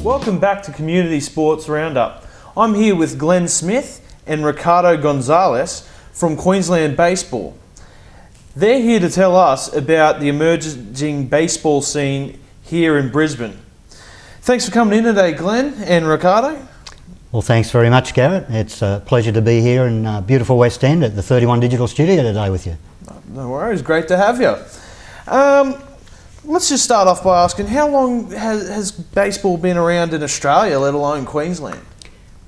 Welcome back to Community Sports Roundup. I'm here with Glenn Smith and Ricardo Gonzalez from Queensland Baseball. They're here to tell us about the emerging baseball scene here in Brisbane. Thanks for coming in today, Glenn and Ricardo. Well, thanks very much, Garrett. It's a pleasure to be here in beautiful West End at the 31 Digital Studio today with you. No worries, great to have you. Let's just start off by asking, how long has baseball been around in Australia, let alone Queensland?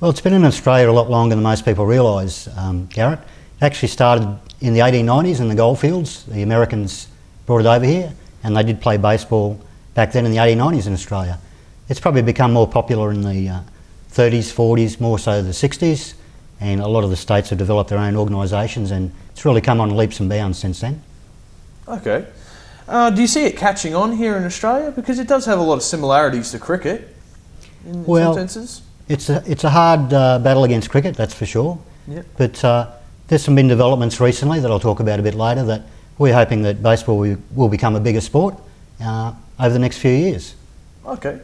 Well, it's been in Australia a lot longer than most people realise, Garrett. It actually started in the 1890s in the goldfields. The Americans brought it over here, and they did play baseball back then in the 1890s in Australia. It's probably become more popular in the 30s, 40s, more so the 60s, and a lot of the states have developed their own organisations, and it's really come on leaps and bounds since then. Okay. Do you see it catching on here in Australia? Because it does have a lot of similarities to cricket in some senses. It's a hard battle against cricket, that's for sure. Yep. But there's been developments recently that I'll talk about a bit later that we're hoping that baseball will become a bigger sport over the next few years. Okay.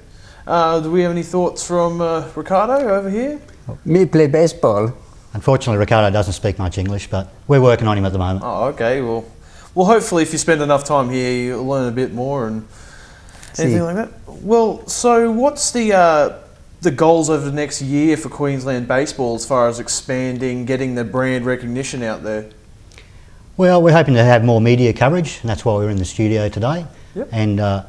Do we have any thoughts from Ricardo over here? Me play baseball. Unfortunately, Ricardo doesn't speak much English, but we're working on him at the moment. Oh, okay. Well, hopefully if you spend enough time here, you'll learn a bit more and anything like that. Well, so what's the goals over the next year for Queensland baseball as far as expanding, getting the brand recognition out there? Well, we're hoping to have more media coverage, and that's why we're in the studio today. Yep. And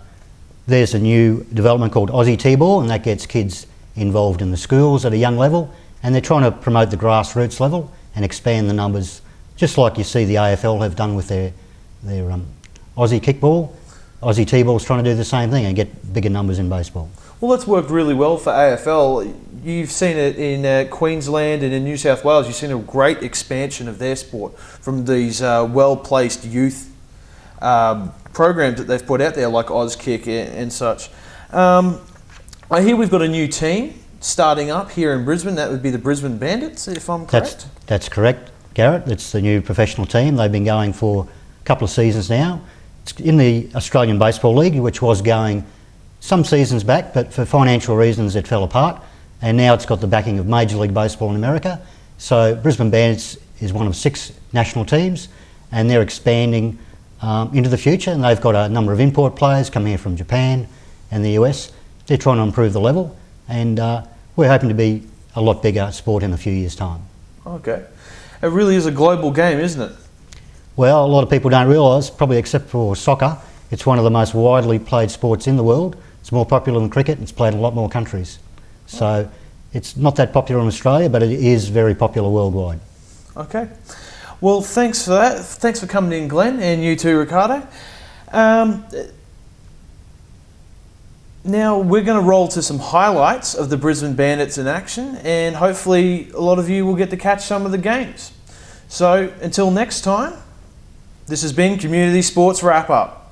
there's a new development called Aussie T-Ball, and that gets kids involved in the schools at a young level, and they're trying to promote the grassroots level and expand the numbers, just like you see the AFL have done with their Aussie kickball. Aussie T-Ball's trying to do the same thing and get bigger numbers in baseball. Well, that's worked really well for AFL. You've seen it in Queensland and in New South Wales. You've seen a great expansion of their sport from these well-placed youth programs that they've put out there, like Auskick and such. I hear we've got a new team starting up here in Brisbane. That would be the Brisbane Bandits, if I'm correct. That's correct, Garrett. It's the new professional team. They've been going for a couple of seasons now. It's in the Australian Baseball League, which was going some seasons back, but for financial reasons it fell apart, and now it's got the backing of Major League Baseball in America. So Brisbane Bandits is one of 6 national teams, and they're expanding into the future, and they've got a number of import players coming here from Japan and the US. They're trying to improve the level, and we're hoping to be a lot bigger sport in a few years' time. Okay. It really is a global game, isn't it? Well, a lot of people don't realise, probably except for soccer, it's one of the most widely played sports in the world. It's more popular than cricket, and it's played in a lot more countries. So it's not that popular in Australia, but it is very popular worldwide. Okay. Well, thanks for that. Thanks for coming in, Glenn, and you too, Ricardo. Now we're going to roll to some highlights of the Brisbane Bandits in action, and hopefully a lot of you will get to catch some of the games. So until next time, this has been Community Sports Roundup.